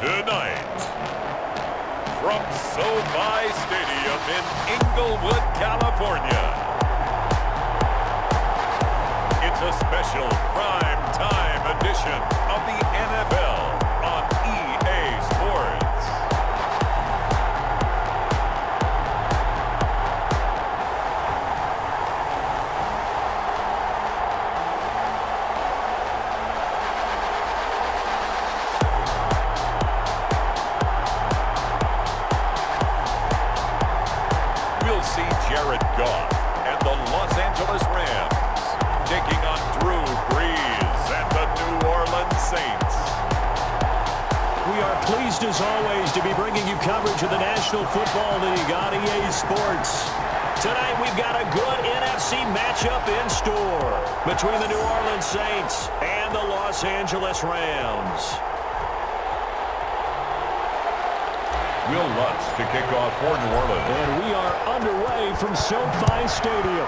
Tonight, from SoFi Stadium in Inglewood, California, it's a special prime time edition of the NFL on EA Sports. We'll see Jared Goff and the Los Angeles Rams taking on Drew Brees and the New Orleans Saints. We are pleased as always to be bringing you coverage of the National Football League on EA Sports. Tonight we've got a good NFC matchup in store between the New Orleans Saints and the Los Angeles Rams. Will Lutz to kick off for New Orleans. And we are underway from SoFi Stadium.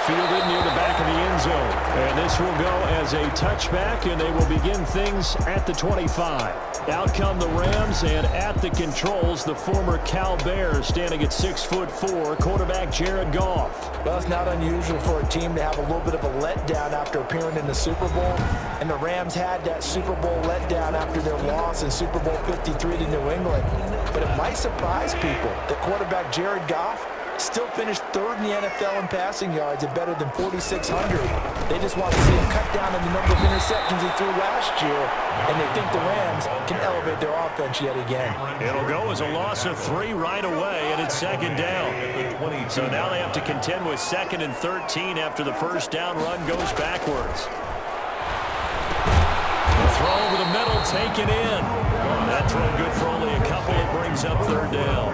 Fielded near the back of the end zone. And this will go as a touchback, and they will begin things at the 25. Out come the Rams, and at the controls, the former Cal Bear standing at 6'4", quarterback Jared Goff. Well, it's not unusual for a team to have a little bit of a letdown after appearing in the Super Bowl. And the Rams had that Super Bowl letdown after their loss in Super Bowl 53 to New England. But it might surprise people that quarterback Jared Goff still finished third in the NFL in passing yards at better than 4,600. They just want to see him cut down on the number of interceptions he threw last year, and they think the Rams can elevate their offense yet again. It'll go as a loss of 3 right away, and it's second down. So now they have to contend with 2nd and 13 after the first down run goes backwards. The throw over the middle taken in. That throw good for only a couple. It brings up third down.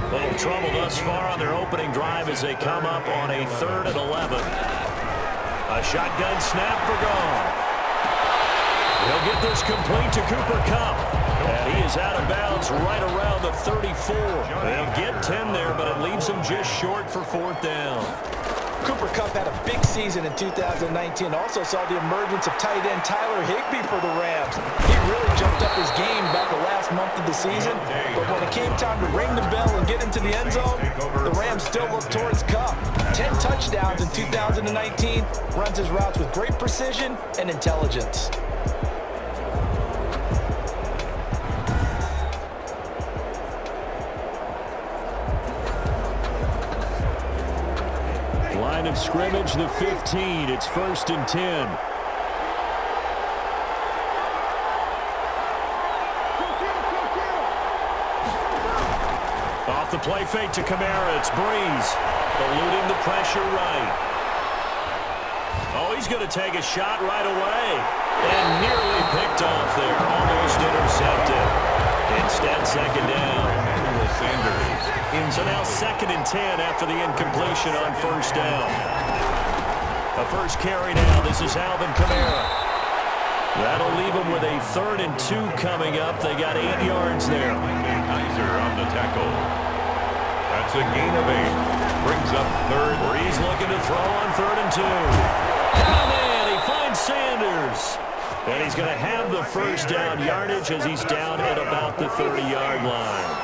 A little trouble thus far on their opening drive as they come up on a 3rd and 11. A shotgun snap for Goff. He'll get this complete to Cooper Kupp. And he is out of bounds right around the 34. They'll get 10 there, but it leaves them just short for 4th down. Cooper Kupp had a big season in 2019. Also saw the emergence of tight end Tyler Higbee for the Rams. He really jumped up his game back the last month of the season. But when it came time to ring the bell and get into the end zone, the Rams still looked towards Kupp. 10 touchdowns in 2019. Runs his routes with great precision and intelligence. Line of scrimmage, the 15. It's 1st and 10. Off the play fake to Kamara. It's Brees. Eluding the pressure right. Oh, he's going to take a shot right away. And nearly picked off there. Almost intercepted. Instead, second down. So now 2nd and 10 after the incompletion on first down. The first carry now. This is Alvin Kamara. That'll leave them with a 3rd and 2 coming up. They got 8 yards there. Kaiser on the tackle. That's a gain of 8. Brings up 3rd. Brees looking to throw on 3rd and 2. Come in. He finds Sanders. And he's going to have the first down yardage as he's down at about the 30-yard line.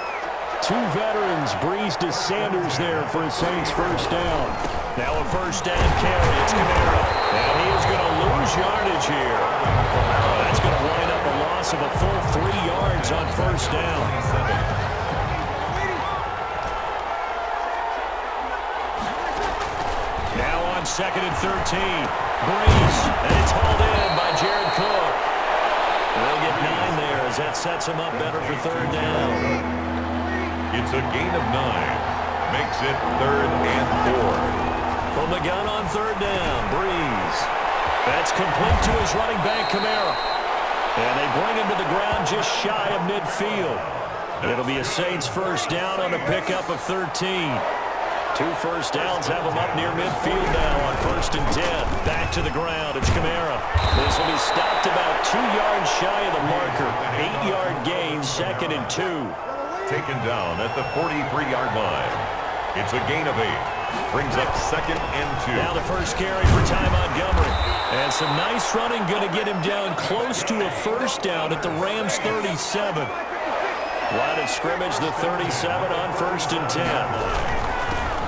2 veterans, Brees to Sanders there for a Saints first down. Now a first down carry. It's Kamara. And he is going to lose yardage here. That's going to wind up a loss of a full 3 yards on first down. Now on 2nd and 13. Brees. And it's hauled in by Jared Cook. They'll get 9 there as that sets him up better for 3rd down. It's a gain of 9. Makes it 3rd and 4. From the gun on 3rd down, Brees. That's complete to his running back, Kamara. And they bring him to the ground just shy of midfield. It'll be a Saints first down on a pickup of 13. 2 first downs have him up near midfield now on 1st and 10. Back to the ground. It's Kamara. This will be stopped about 2 yards shy of the marker. 8-yard gain, 2nd and 2. Taken down at the 43-yard line. It's a gain of 8. Brings up 2nd and 2. Now the first carry for Ty Montgomery. And Some nice running, going to get him down close to a first down at the Rams' 37. Line of scrimmage, the 37 on 1st and 10.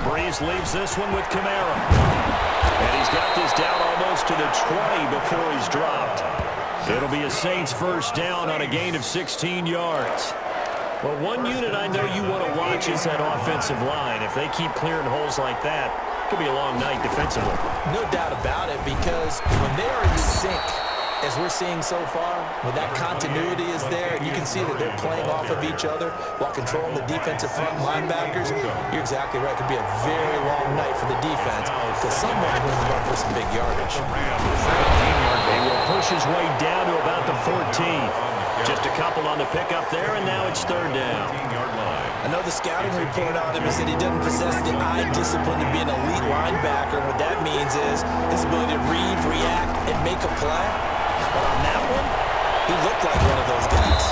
Brees leaves this one with Kamara. And he's got this down almost to the 20 before he's dropped. It'll be a Saints first down on a gain of 16 yards. Well, one unit I know you want to watch is that offensive line. If they keep clearing holes like that, it could be a long night defensively. No doubt about it, because when they are in sync, as we're seeing so far, when that continuity is there, and you can see that they're playing off of each other while controlling the defensive front linebackers, you're exactly right. It could be a very long night for the defense because someone is going to run for some big yardage. He will push his way down to about the 14. Just a couple on the pickup there, and now it's 3rd down. I know the scouting report on him is that he doesn't possess the eye discipline to be an elite linebacker. What that means is his ability to read, react, and make a play. But on that one, he looked like one of those guys.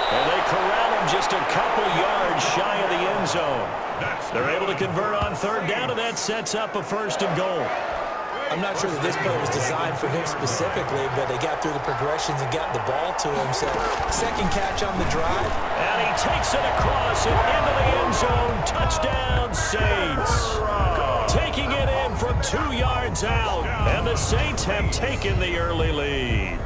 And they corral him just a couple yards shy of the end zone. They're able to convert on 3rd down, and that sets up a 1st and goal. I'm not sure that this play was designed for him specifically, but they got through the progressions and got the ball to him. So, second catch on the drive. And he takes it across and into the end zone. Touchdown, Saints. Taking it in from 2 yards out. And the Saints have taken the early lead.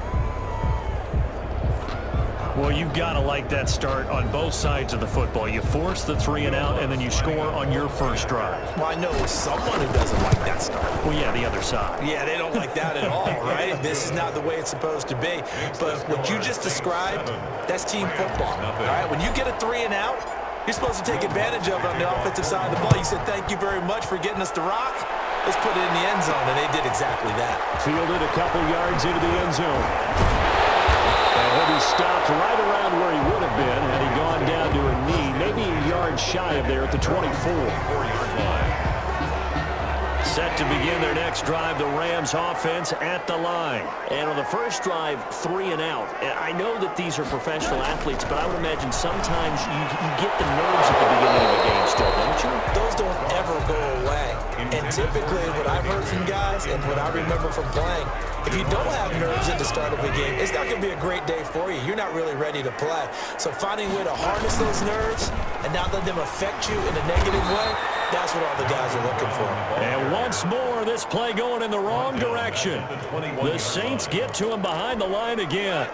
Well, you've got to like that start on both sides of the football. You force the 3 and out, and then you score on your first drive. Well, I know someone who doesn't like that start. Well, yeah, the other side. Yeah, they don't like that at all, right? This is not the way it's supposed to be. But what you just described, that's team football, all right? When you get a 3 and out, you're supposed to take advantage of it on the offensive side of the ball. You said, thank you very much for getting us to rock. Let's put it in the end zone, and they did exactly that. Fielded a couple yards into the end zone. And he'll be stopped right around where he would have been had he gone down to a knee, maybe a yard shy of there at the 24. Set to begin their next drive, the Rams offense at the line. And on the first drive, 3 and out. I know that these are professional athletes, but I would imagine sometimes you get the nerves at the beginning of a game still, don't you? Those don't ever go away. And typically what I've heard from guys and what I remember from playing, if you don't have nerves at the start of a game, it's not going to be a great day for you. You're not really ready to play. So finding a way to harness those nerves and not let them affect you in a negative way, that's what all the guys are looking for. And once more, this play going in the wrong direction. The Saints get to him behind the line again.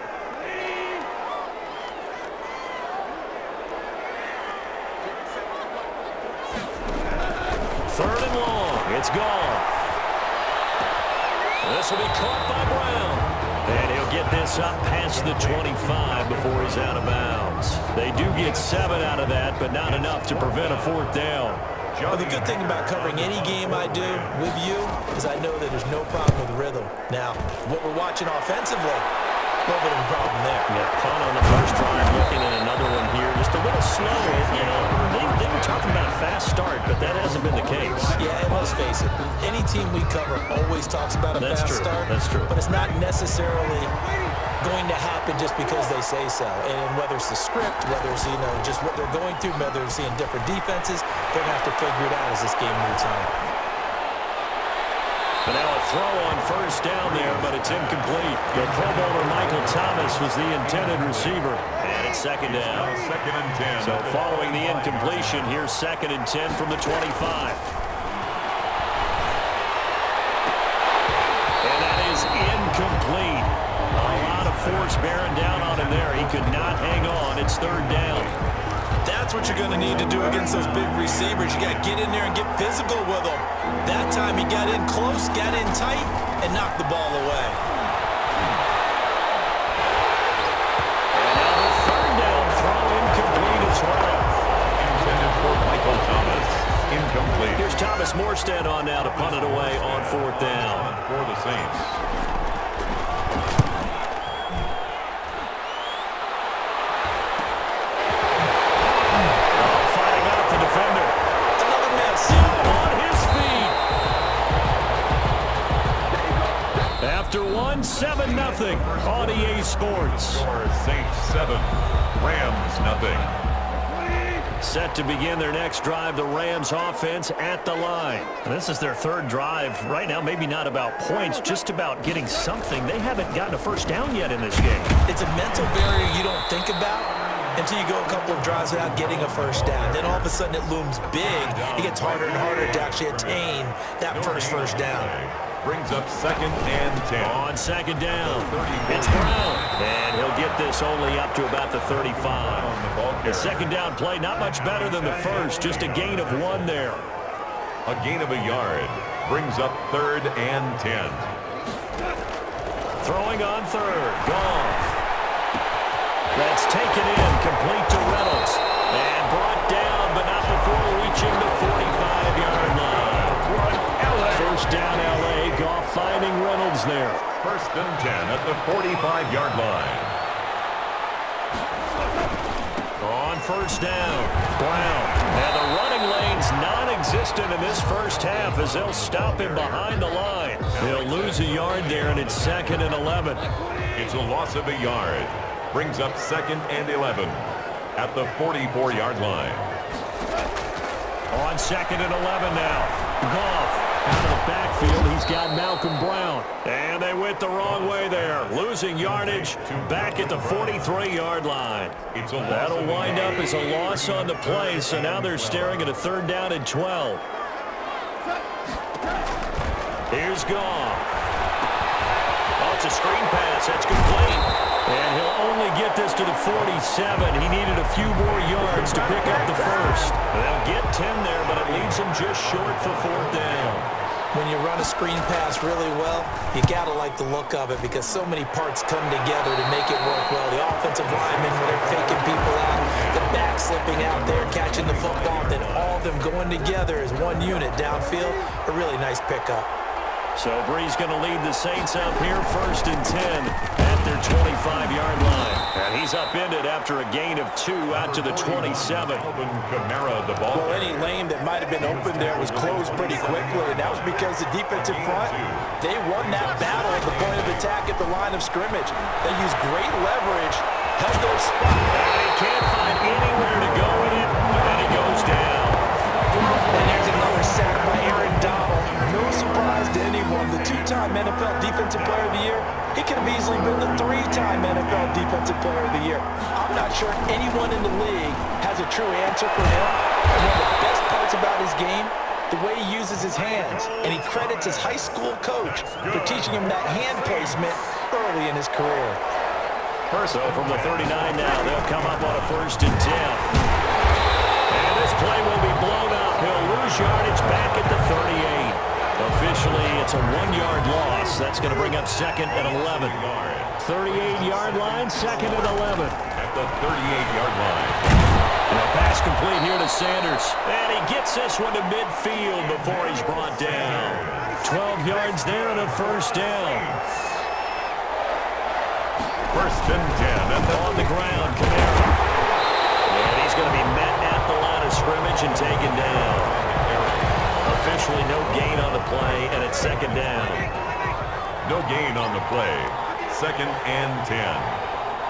Third and long. It's gone. This will be caught by Brown. And he'll get this up past the 25 before he's out of bounds. They do get 7 out of that, but not enough to prevent a 4th down. Well, the good thing about covering any game I do with you is I know that there's no problem with rhythm. Now, what we're watching offensively, a little bit of a problem there. Yeah, punt on the first drive, looking at another one here. Just a little slow. You know, they were talking about a fast start, but that hasn't been the case. Yeah, and let's face it, any team we cover always talks about a fast start. That's true. But it's not necessarily going to happen just because they say so. And whether it's the script, whether it's, just what they're going through, whether they're seeing different defenses, they're going to have to figure it out as this game moves on. But now a throw on first down there, but it's incomplete. The Pro Bowler Michael Thomas was the intended receiver. And it's 2nd down. 2nd and 10. So following the incompletion, here's 2nd and 10 from the 25. And that is incomplete. A lot of force bearing down on him there. He could not hang on. It's 3rd down. That's what you're going to need to do against those big receivers. You got to get in there and get physical with them. That time he got in close, got in tight, and knocked the ball away. And now the 3rd down throw incomplete as well. Intended for Michael Thomas. Incomplete. Here's Thomas Morstead on now to punt it away on 4th down. For the Saints. After 7-0 on EA Sports. Saints 7, Rams 0. Set to begin their next drive, the Rams offense at the line. And this is their third drive. Right now, maybe not about points, just about getting something. They haven't gotten a first down yet in this game. It's a mental barrier you don't think about until you go a couple of drives without getting a first down. Then all of a sudden it looms big. It gets harder and harder to actually attain that first down. Brings up 2nd and 10. On 2nd down, it's Brown. And he'll get this only up to about the 35. The 2nd down play, not much better than the first, just a gain of 1 there. A gain of a yard. Brings up 3rd and 10. Throwing on 3rd, Goff. That's taken in, complete to Reynolds. And brought down, but not before reaching the 45-yard line. First down, L.A. Goff finding Reynolds there. 1st and 10 at the 45-yard line. On 1st down, Brown. And the running lane's non-existent in this first half as they'll stop him behind the line. He'll lose a yard there, and it's 2nd and 11. It's a loss of a yard. Brings up 2nd and 11 at the 44-yard line. On 2nd and 11 now, Goff. Out of the backfield, he's got Malcolm Brown. And they went the wrong way there. Losing yardage back at the 43-yard line. That'll wind up as a loss on the play, so now they're staring at a 3rd down and 12. Here's Goff. Oh, it's a screen pass. That's complete. And he'll only get this to the 47. He needed a few more yards to pick up the first. They'll get 10 there, but it leaves him just short for 4th down. When you run a screen pass really well, you gotta like the look of it because so many parts come together to make it work well. The offensive linemen, when they're faking people out, the back slipping out there, catching the football, then all of them going together as one unit downfield. A really nice pickup. So Brees going to lead the Saints up here, 1st and 10 at their 25-yard line. And he's upended after a gain of 2 out to the 27. Kamara, the ball. Well, any lane that might have been open there was closed pretty quickly, and that was because the defensive front, they won that battle at the point of attack at the line of scrimmage. They used great leverage, held their spot. And he can't find anywhere to go with it, and he goes down. And there's another sack by Aaron Donald. No surprise to anyone. The 2-time NFL Defensive Player of the Year, he could have easily been the 3-time NFL Defensive Player of the Year. I'm not sure anyone in the league has a true answer for him. And one of the best parts about his game, the way he uses his hands. And he credits his high school coach for teaching him that hand placement early in his career. So from the 39 now, they'll come up on a 1st and 10. And this play will be blown up. He'll lose yardage back at the 38. Officially, it's a 1-yard loss. That's going to bring up 2nd and 11. 38-yard line, 2nd and 11. At the 38-yard line. And a pass complete here to Sanders. And he gets this one to midfield before he's brought down. 12 yards there and a 1st down. 1st and 10. On the ground, Kamara. And he's going to be met at the line of scrimmage and taken down. Officially no gain on the play, and it's 2nd down. No gain on the play. 2nd and 10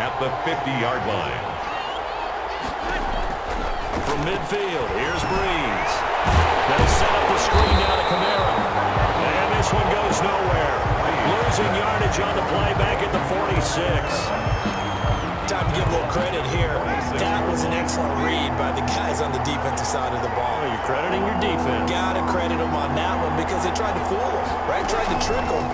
at the 50-yard line. From midfield, here's Brees. They'll set up the screen down to Kamara. And this one goes nowhere. Losing yardage on the play back at the 46. Time to give a little credit here. That was an excellent read by the guys on the defensive side of the ball. Oh, you're crediting your defense. Gotta credit them on that one because they tried to fool him, right? Tried to trick him.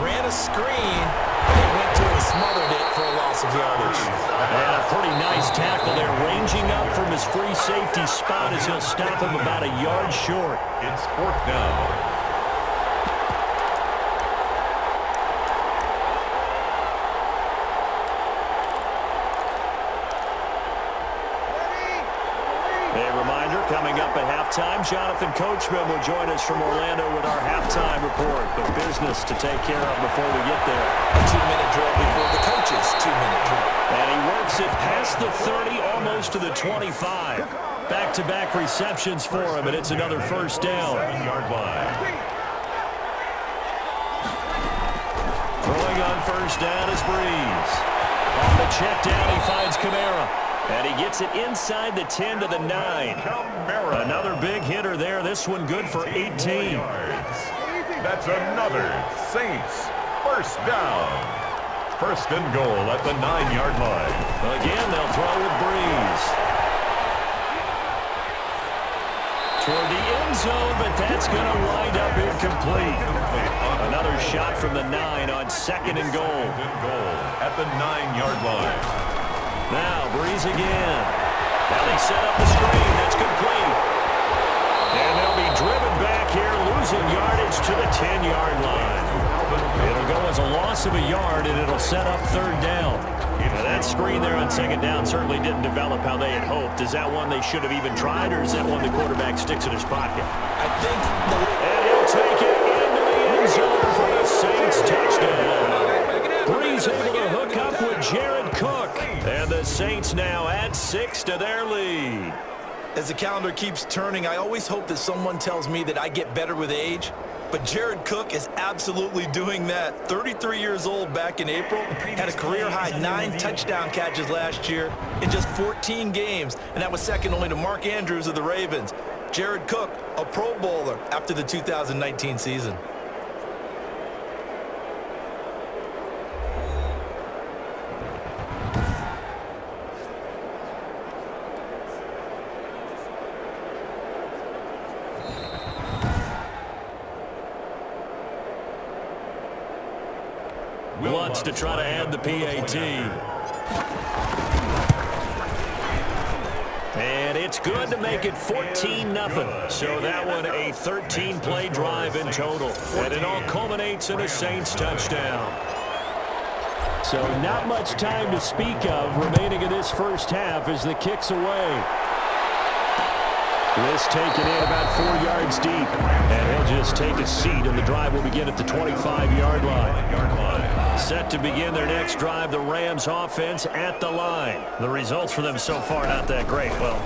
Ran a screen, and they went to it and smothered it for a loss of yardage. And a pretty nice tackle there, ranging up from his free safety spot as he'll stop him about a yard short. It's 4th down. Coming up at halftime, Jonathan Coachman will join us from Orlando with our halftime report. But business to take care of before we get there. A 2-minute drill before the coach's 2-minute drill. And he works it past the 30, almost to the 25. Back-to-back receptions for him, and it's another 1st down. 7-yard line. Throwing on 1st down is Brees. On the check down, he finds Kamara. And he gets it inside the 10 to the 9. Another big hitter there. This one good for 18. That's another Saints first down. First and goal at the 9-yard line. Again, they'll throw with Brees. Toward the end zone, but that's going to wind up incomplete. Another shot from the 9 on second and goal. At the 9-yard line. Now, Brees again. Now they set up the screen. That's complete. And they'll be driven back here, losing yardage to the 10-yard line. It'll go as a loss of a yard, and it'll set up third down. Now that screen there on second down certainly didn't develop how they had hoped. Is that one they should have even tried, or is that one the quarterback sticks in his pocket? I think and he'll take it into the end zone for the Saints touchdown. Brees able to hook up with Jared Cook. And the Saints now add 6 to their lead. as the calendar keeps turning, I always hope that someone tells me that I get better with age. But Jared Cook is absolutely doing that. 33 years old back in April, had a career-high 9 touchdown catches last year in just 14 games, and that was second only to Mark Andrews of the Ravens. Jared Cook, a Pro Bowler after the 2019 season. Wants to try to add the PAT. And it's good to make it 14-0. So that one a 13-play drive in total. And it all culminates in a Saints touchdown. So not much time to speak of remaining in this first half as the kick's away. This taken in about 4 yards deep. And he'll just take a seat, and the drive will begin at the 25-yard line. Set to begin their next drive, the Rams offense at the line. The results for them so far, not that great. Well,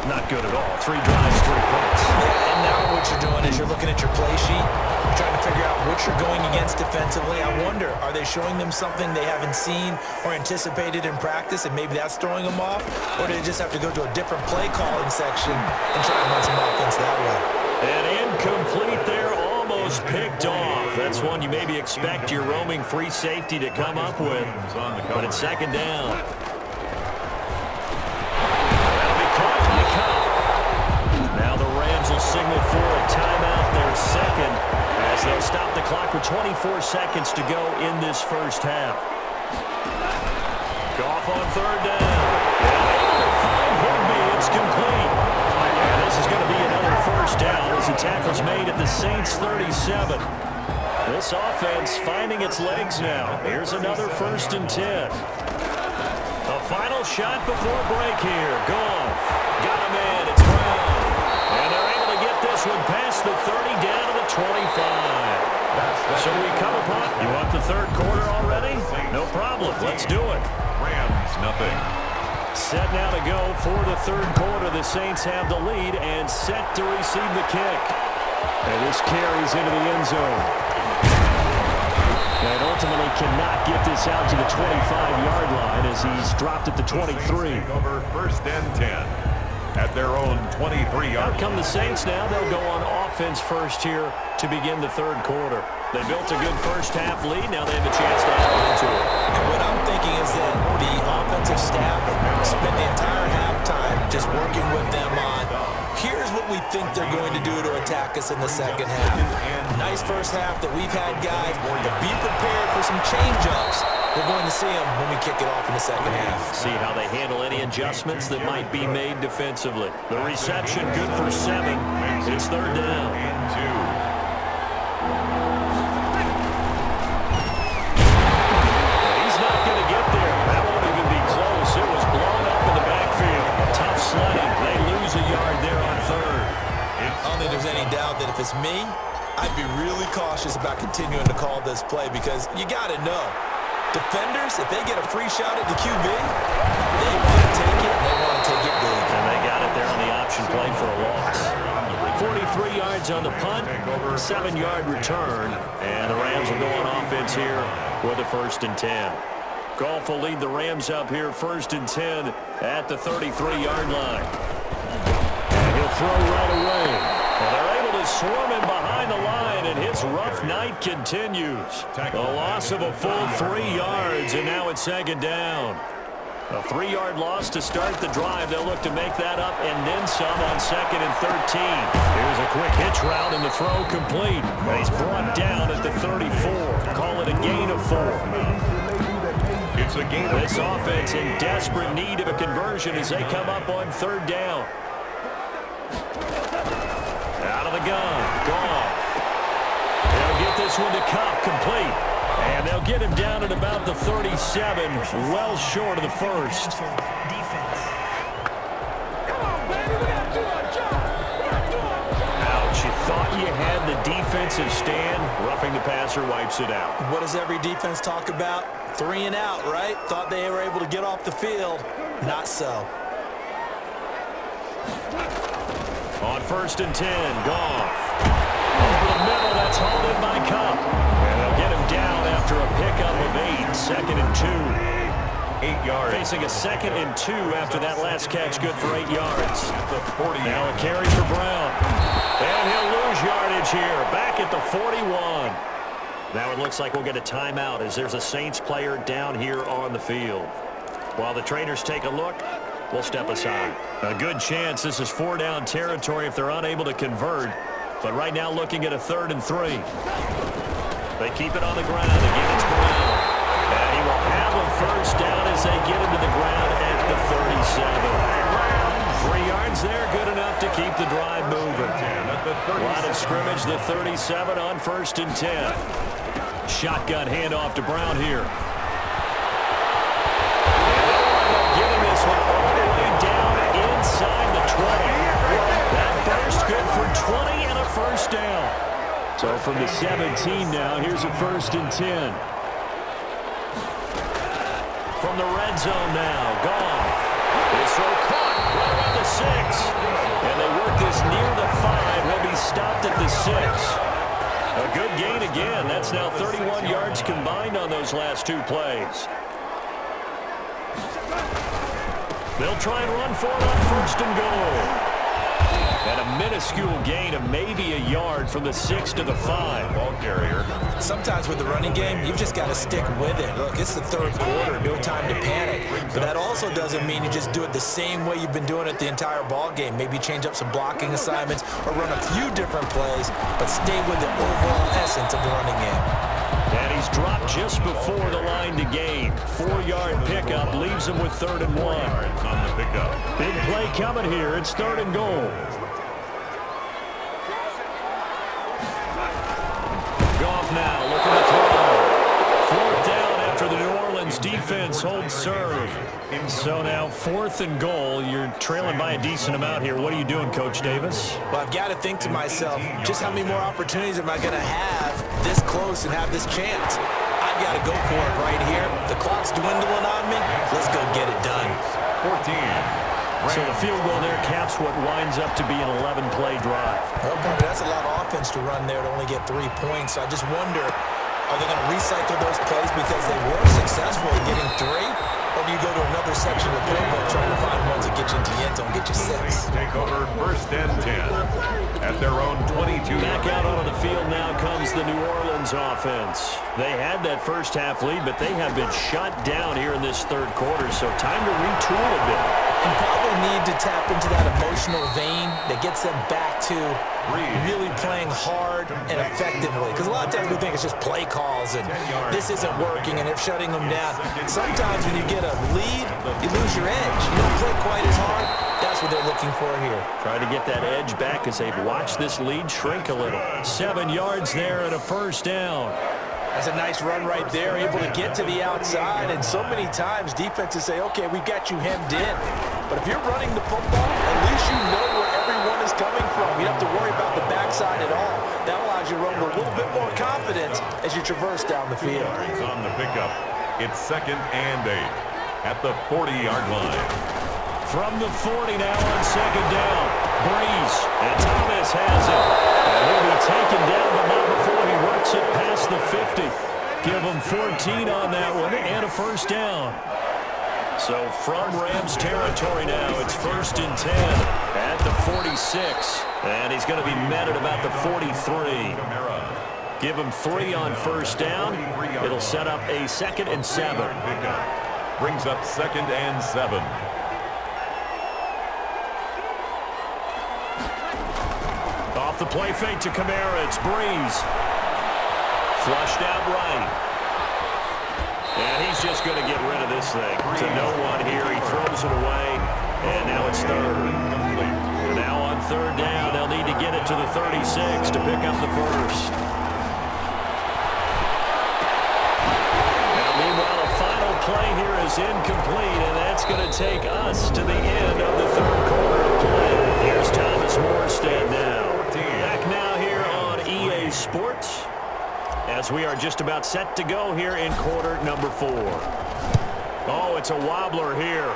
not good at all. 3 drives, 3 points. Yeah, and now what you're doing is you're looking at your play sheet. You're trying to figure out what you're going against defensively. I wonder, are they showing them something they haven't seen or anticipated in practice, and maybe that's throwing them off? Or do they just have to go to a different play calling section and try to run some offense that way? And incomplete there, almost picked off. That's one you maybe expect your roaming free safety to come up with. But it's second down. That'll be caught by Cobb. Now the Rams will signal for a timeout, their second, as they'll stop the clock with 24 seconds to go in this first half. Goff on third down. Find Higbee, it's complete. And this is going to be another first down as the tackle's made at the Saints 37. This offense finding its legs now. Here's another 1st and 10. A final shot before break here. Goff got a man. It's Brown. And they're able to get this one past the 30 down to the 25. So we come upon. You want the third quarter already? No problem. Let's do it. Rams, nothing. Set now to go for the third quarter. The Saints have the lead and set to receive the kick. And this carries into the end zone. And ultimately cannot get this out to the 25-yard line as he's dropped at the 23. Over 1st and 10 at their own 23-yard. Out come the Saints now. They'll go on offense first here to begin the third quarter. They built a good first half lead. Now they have a chance to add on to it. And what I'm thinking is that the offensive staff spent the entire halftime just working with them on, here's what we think they're going to do to attack us in the second half. Nice first half that we've had, guys, but be prepared for some change-ups. We're going to see them when we kick it off in the second half. See how they handle any adjustments that might be made defensively. The reception good for 7. It's third down. He's not going to get there. That won't even be close. It was blown up in the backfield. Tough sledding. They lose a yard there on third. I don't think there's any doubt that if it's me, I'd be really cautious about continuing to call this play because you got to know. Defenders, if they get a free shot at the QB, they want to take it, and they want to take it big. And they got it there on the option play for a loss. 43 yards on the punt, 7-yard return, and the Rams will go on offense here with a 1st and 10. Goff will lead the Rams up here 1st and 10 at the 33-yard line. And he'll throw right away. And they're able to swarm him behind the line, and his rough night continues. A loss of a full 3 yards, and now it's 2nd down. A 3-yard loss to start the drive. They'll look to make that up and then some on 2nd and 13. Here's a quick hitch route, and the throw complete. And he's brought down at the 34. Call it a gain of 4. It's a gain of 4. This offense in desperate need of a conversion as they come up on 3rd down. Out of the gun. Goff. They'll get this one to Cup, complete. And they'll get him down at about the 37, well short of the 1st. Ouch, you thought you had the defensive stand. Roughing the passer wipes it out. What does every defense talk about? 3 and out, right? Thought they were able to get off the field. Not so. On 1st and 10, Goff. Over the middle, that's hauled in by Cup. And they'll get him down after a pickup of 8. 2nd and 2. 8 yards. Facing a 2nd and 2 after that last catch, good for 8 yards. At the 40. Now a carry for Brown. And he'll lose yardage here, back at the 41. Now it looks like we'll get a timeout as there's a Saints player down here on the field. While the traders take a look, we'll step aside. A good chance this is 4-down territory if they're unable to convert. But right now looking at a 3rd and 3. They keep it on the ground. Again, it's Brown. And he will have a 1st down as they get him to the ground at the 37. 3 yards there, good enough to keep the drive moving. Line of scrimmage, the 37 on 1st and 10. Shotgun handoff to Brown here. Getting this one all the way down inside the 20. That burst good for 20 and a 1st down. So from the 17 now, here's a 1st and 10. From the red zone now, Goff. This throw caught right around the 6. And they work this near the 5. He'll be stopped at the 6. A good gain again. That's now 31 yards combined on those last 2 plays. They'll try and run for it on 1st and goal. And a minuscule gain of maybe a yard from the 6 to the 5. Ball carrier. Sometimes with the running game, you've just got to stick with it. Look, it's the 3rd quarter, no time to panic. But that also doesn't mean you just do it the same way you've been doing it the entire ball game. Maybe change up some blocking assignments or run a few different plays, but stay with the overall essence of the running game. And he's dropped just before the line to gain. 4-yard pickup leaves him with 3rd and 1. On the pickup. Big play coming here. It's 3rd and goal. Goff now looking to throw. 4th down after the New Orleans defense holds serve. So now 4th and goal. You're trailing by a decent amount here. What are you doing, Coach Davis? Well, I've got to think to myself, just how many more opportunities am I going to have this close and have this chance? I've got to go for it right here. The clock's dwindling on me. Let's go get it done. 14. So the field goal there caps what winds up to be an 11-play drive. Okay, that's a lot of offense to run there to only get 3 points. So I just wonder, are they going to recycle those plays because they were successful in getting 3? Or do you go to another section of the playbook trying to find ones that get you into the end zone, get you 6? Take over 1st and 10 at their own 22. Back out onto the field now comes the New Orleans offense. They had that first half lead, but they have been shut down here in this 3rd quarter, so time to retool a bit. And probably need to tap into that emotional vein that gets them back to really playing hard and effectively. Because a lot of times we think it's just play calls and this isn't working and they're shutting them down. Sometimes when you get a lead, you lose your edge. You don't play quite as hard. That's what they're looking for here. Try to get that edge back as they've watched this lead shrink a little. 7 yards there and a 1st down. That's a nice run right there, able to get to the outside. And so many times defenses say, okay, we got you hemmed in. But if you're running the football, at least you know where everyone is coming from. You don't have to worry about the backside at all. That allows you to run with a little bit more confidence as you traverse down the field. On the pickup, it's 2nd and 8 at the 40-yard line. From the 40 now on 2nd down. Brees, and Thomas has it. And he'll be taken down, but not before he works it past the 50. Give them 14 on that one and a first down. So from Rams territory now, it's 1st and 10 at the 46. And he's going to be met at about the 43. Give him 3 on first down. It'll set up a 2nd and 7. Brings up 2nd and 7. Off the play fake to Kamara. It's Breeze. Flushed out right. And he's just going to get rid of this thing to no one here. He throws it away, and now it's 3rd. And now on 3rd down, they'll need to get it to the 36 to pick up the first. Now, meanwhile, a final play here is incomplete, and that's going to take us to the end of the 3rd quarter of play. Here's Thomas Morstead now. Back now here on EA Sports, as we are just about set to go here in quarter number 4. Oh, it's a wobbler here.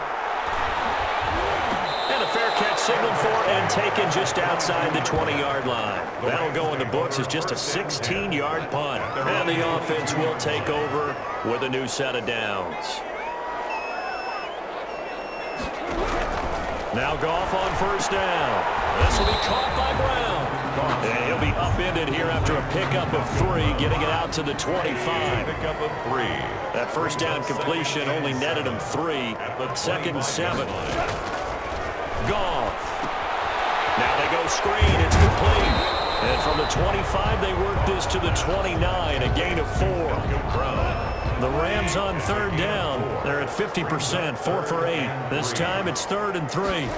And a fair catch signaled for and taken just outside the 20-yard line. That'll go in the books as just a 16-yard punt. And the offense will take over with a new set of downs. Now Goff on 1st down. This will be caught by Brown. And he'll be upended here after a pickup of 3, getting it out to the 25. Pickup of 3. That first down completion only netted him 3. 2nd and 7. Goff. Now they go screen. It's complete. And from the 25, they work this to the 29, a gain of 4. The Rams on 3rd down. They're at 50%, 4 for 8. This time it's 3rd and 3.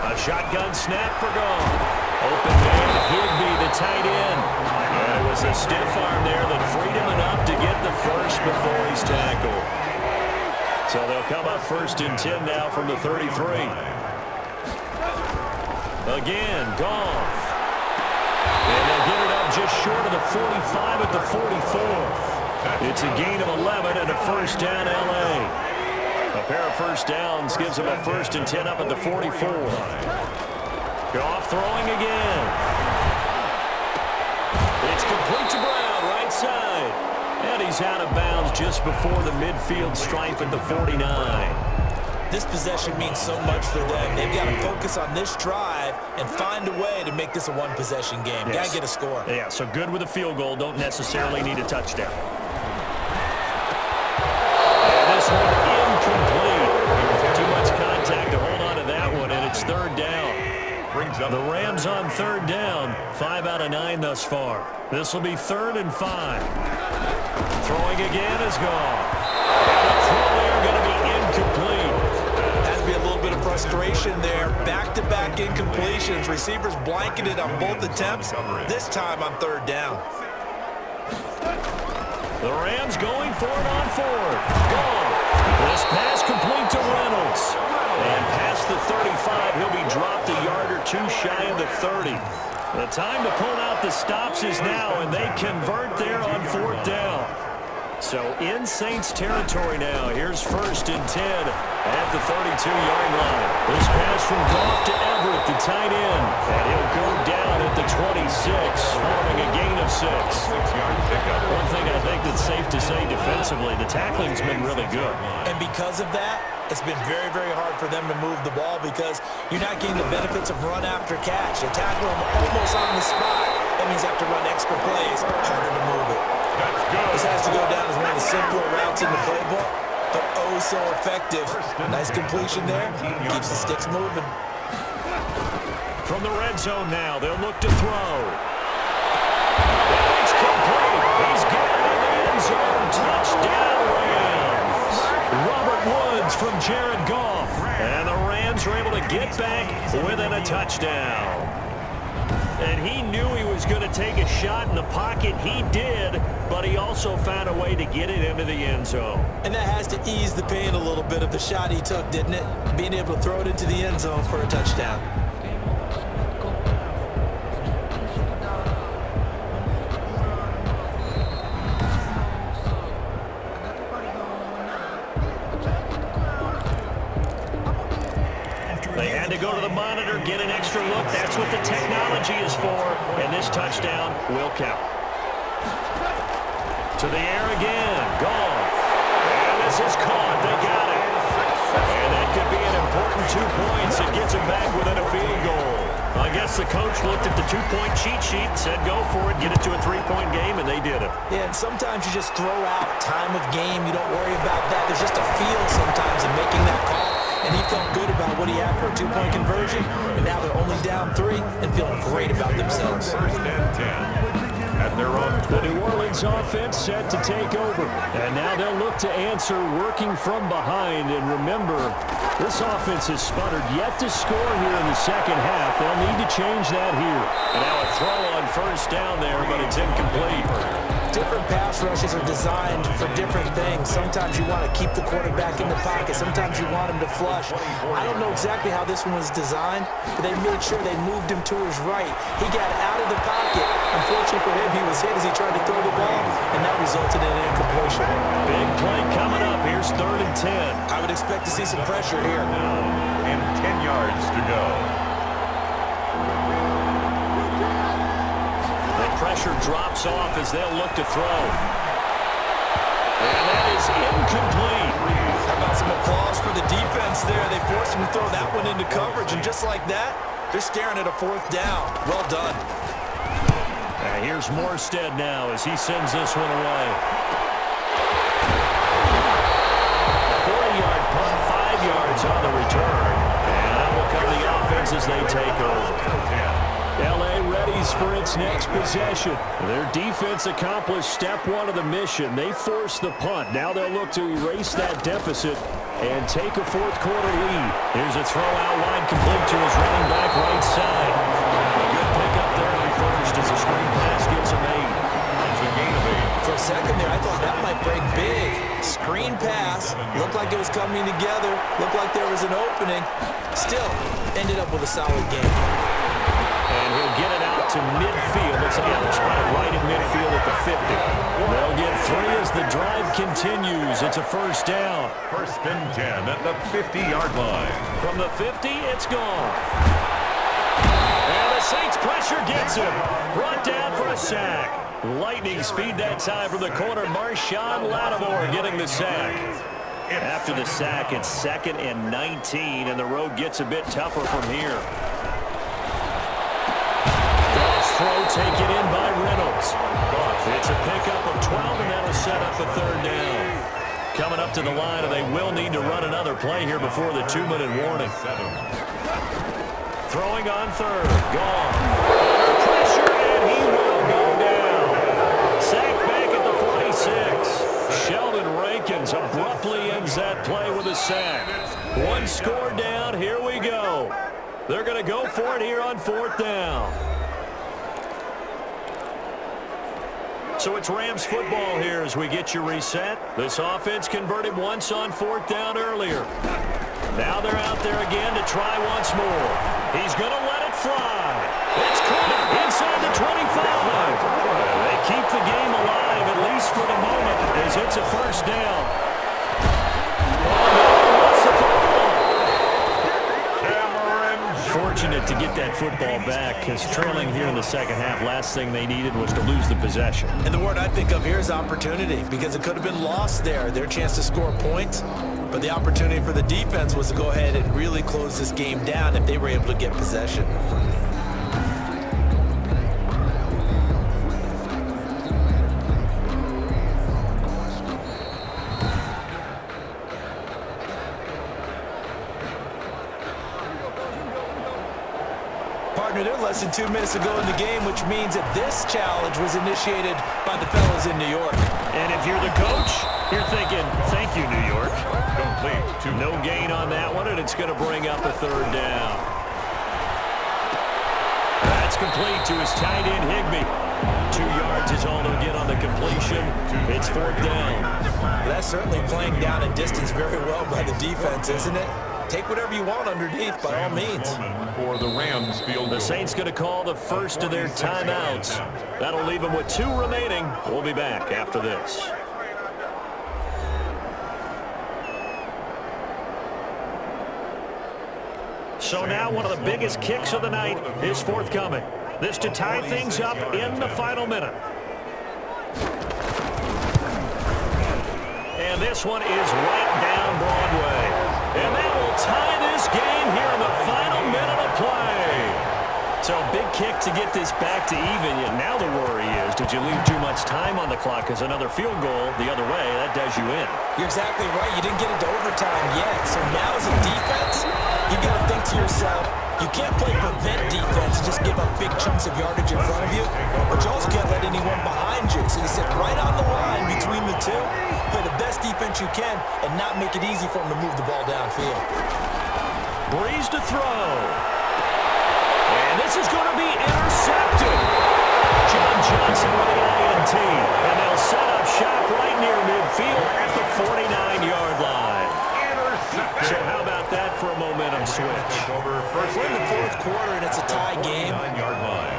A shotgun snap for Goff. Open man, Higbee, the tight end. And it was a stiff arm there that freed him enough to get the first before he's tackled. So they'll come up 1st and 10 now from the 33. Again, Goff. And they'll get it up just short of the 45 at the 44. It's a gain of 11 and a first down, L.A. A pair of first downs gives them a 1st and 10 up at the 44. Goff throwing again. It's complete to Brown, right side. And he's out of bounds just before the midfield stripe at the 49. This possession means so much for them. They've got to focus on this drive and find a way to make this a one-possession game. Yes. Got to get a score. Yeah, so good with a field goal. Don't necessarily need a touchdown. And this one incomplete. Too much contact to hold on to that one, and it's 3rd down. The Rams on 3rd down, 5 out of 9 thus far. This will be 3rd and 5. Throwing again is Goff. And the throw there going to be incomplete. Has to be a little bit of frustration there. Back-to-back incompletions. Receivers blanketed on both attempts, this time on 3rd down. The Rams going for it on 4th. Goff. This pass complete to Reynolds. And past the 35, he'll be dropped a yard or 2 shy of the 30. The time to pull out the stops is now, and they convert there on 4th down. So in Saints territory now. Here's 1st and 10 at the 32-yard line. This pass from Goff to Everett, the tight end. And he'll go down at the 26, forming a gain of 6. 6-yard pickup. One thing I think that's safe to say defensively, the tackling's been really good. And because of that, it's been very, very hard for them to move the ball because you're not getting the benefits of run after catch. They're tackling them almost on the spot. That means you have to run extra plays, harder to move it. This has to go down as one of the simpler routes in the playbook, but oh so effective. Nice completion there. Keeps the sticks moving. From the red zone now, they'll look to throw. It's complete. He's got it in the end zone. Touchdown, Rams. Robert Woods from Jared Goff. And the Rams are able to get back within a touchdown. And he knew he was going to take a shot in the pocket. He did, but he also found a way to get it into the end zone. And that has to ease the pain a little bit of the shot he took, didn't it? Being able to throw it into the end zone for a touchdown. They had to go to the monitor, get an extra look. That's what the technology is for, and this touchdown will count. To the air again. Gone. And this is caught. They got it. And that could be an important 2 points. It gets them back within a field goal. I guess the coach looked at the 2-point cheat sheet and said, go for it, get it to a 3-point game, and they did it. Yeah, and sometimes you just throw out time of game. You don't worry about that. There's just a feel sometimes in making that call. And he felt good about what he had for a 2-point conversion. And now they're only down 3 and feeling great about themselves. First and 10. At their own The New Orleans offense set to take over. And now they'll look to answer working from behind. And remember, this offense has sputtered yet to score here in the second half. They'll need to change that here. And now a throw on first down there, but it's incomplete. Different pass rushes are designed for different things. Sometimes you want to keep the quarterback in the pocket. Sometimes you want him to flush. I don't know exactly how this one was designed, but they made sure they moved him to his right. He got out of the pocket. Unfortunately for him, he was hit as he tried to throw the ball, and that resulted in an incompletion. Big play coming up. Here's 3rd and 10. I would expect to see some pressure here. and 10 yards to go. Pressure drops off as they'll look to throw. And that is incomplete. How about some applause for the defense there? They forced him to throw that one into coverage, and just like that, they're staring at a 4th down. Well done. And here's Morstead now as he sends this one away. A 40-yard punt, 5 yards on the return. And that will cover the offense as they take over. L.A. readies for its next possession. Their defense accomplished step 1 of the mission. They forced the punt. Now they'll look to erase that deficit and take a 4th quarter lead. Here's a throw out wide complete to his running back right side. A good pickup there on first as a screen pass gets him 8. It's a gain of 8. For a second there, I thought that might break big. Screen pass. Looked like it was coming together. Looked like there was an opening. Still, ended up with a solid game. And he'll get it out to midfield. It's a other spot right in midfield at the 50. They'll get 3 as the drive continues. It's a 1st down. 1st and 10 at the 50-yard line. From the 50, it's gone. And the Saints pressure gets him. Brought down for a sack. Lightning speed that time from the corner. Marshawn Lattimore getting the sack. After the sack, it's 2nd and 19, and the road gets a bit tougher from here. Throw taken in by Reynolds. It's a pickup of 12, and that'll set up a 3rd down. Coming up to the line, and they will need to run another play here before the 2-minute warning. Throwing on 3rd. Gone. Pressure, and he will go down. Sacked back at the 46. Sheldon Rankins abruptly ends that play with a sack. 1 score down. Here we go. They're going to go for it here on 4th down. So it's Rams football here as we get you reset. This offense converted once on 4th down earlier. Now they're out there again to try once more. He's going to let it fly. It's caught inside the 25. They keep the game alive, at least for the moment, as it's a 1st down. Fortunate to get that football back because trailing here in the second half, last thing they needed was to lose the possession. And the word I think of here is opportunity, because it could have been lost there, their chance to score points. But the opportunity for the defense was to go ahead and really close this game down if they were able to get possession. They're less than 2 minutes to go in the game, which means that this challenge was initiated by the fellas in New York. And if you're the coach, you're thinking, thank you, New York. Complete. No gain on that one, and it's going to bring up a 3rd down. That's complete to his tight end, Higbee. 2 yards is all they'll get on the completion. It's 4th down. That's certainly playing down a distance very well by the defense, isn't it? Take whatever you want underneath, by all means. For the Rams field goal. The Saints going to call the first of their timeouts. That'll leave them with 2 remaining. We'll be back after this. So now one of the biggest kicks of the night is forthcoming. This to tie things up in the final minute. And this one is right down Broadway. And that will tie this game here in the final minute of play. So big kick to get this back to even. Now the worry is, did you leave too much time on the clock? Because another field goal the other way, that does you in. You're exactly right. You didn't get into overtime yet. So now as a defense, you got to think to yourself, you can't play prevent defense and just give up big chunks of yardage in front of you, but you also can't let anyone behind you. So you sit right on the line between the two, play the best defense you can, and not make it easy for them to move the ball downfield. Breeze to throw. And this is going to be intercepted. John Johnson with the INT. And they'll set up shop right near midfield at the 49-yard line. So how about that for a momentum switch? We're in the fourth quarter and it's a tie game.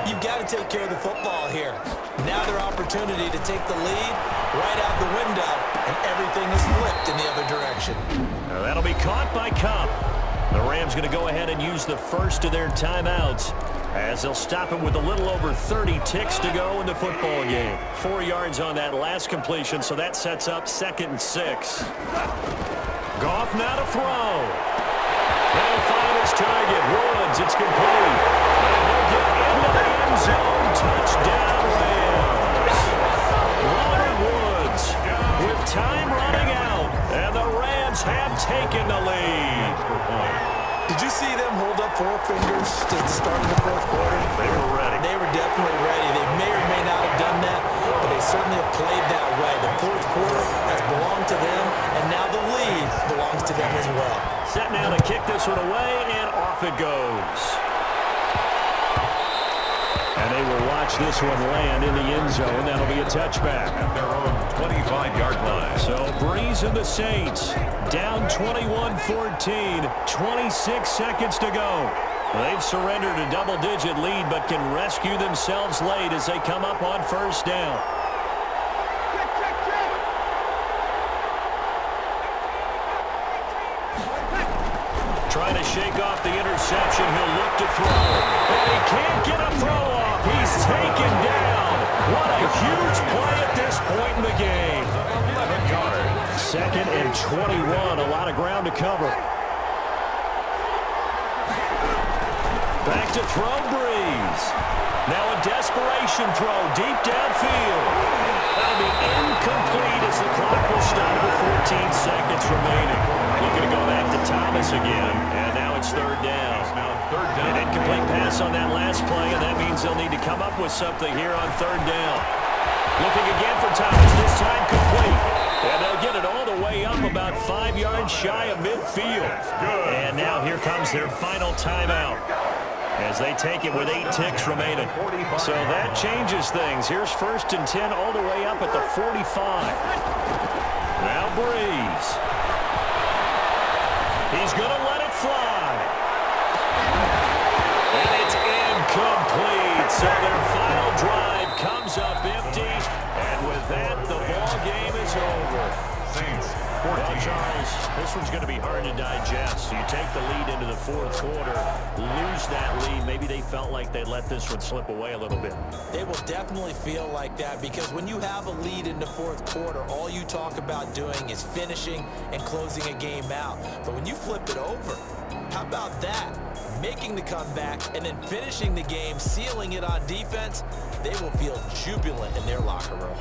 You've got to take care of the football here. Now their opportunity to take the lead right out the window, and everything is flipped in the other direction. Now that'll be caught by Cup. The Rams going to go ahead and use the first of their timeouts as they'll stop it with a little over 30 ticks to go in the football game. 4 yards on that last completion, so that sets up 2nd and 6. Goff now to throw. They'll find his target. Woods, it's complete. And they'll get into the end zone. Touchdown, Rams. Robert Woods with time running out, and the Rams have taken the lead. Did you see them hold up 4 fingers to the start of the fourth quarter? They were ready. They were definitely ready. They may or may not have done that, but they certainly have played that way. The fourth quarter has belonged to them, and now the lead belongs to them as well. Set now to kick this one away, and off it goes. And they will watch this one land in the end zone. That'll be a touchback. At their own 25-yard line. So Breeze and the Saints down 21-14, 26 seconds to go. They've surrendered a double-digit lead, but can rescue themselves late as they come up on first down. Trying to shake off the interception. He'll look to throw. And he can't get a throw off. He's taken down. What a huge play at this point in the game. 11 yards. 2nd and 21. A lot of ground to cover. Back to throw, Breeze. Now a desperation throw deep downfield. That'll be incomplete as the clock will stop with 14 seconds remaining. Looking to go back to Thomas again, and now it's 3rd down. An incomplete pass on that last play, and that means they'll need to come up with something here on 3rd down. Looking again for Thomas, this time complete. And they'll get it all the way up about 5 yards shy of midfield. And now here comes their final timeout as they take it with 8 ticks remaining. So that changes things. Here's 1st and 10 all the way up at the 45. Now Breeze. He's going to let it fly. And it's incomplete. So their final drive comes up empty. And with that, the ball game is over. Saints, 14. Well, Charles, this one's going to be hard to digest. So you take the lead into the fourth quarter, lose that lead. Maybe they felt like they let this one slip away a little bit. They will definitely feel like that because when you have a lead in the fourth quarter, all you talk about doing is finishing and closing a game out. But when you flip it over, how about that? Making the comeback and then finishing the game, sealing it on defense, they will feel jubilant in their locker room.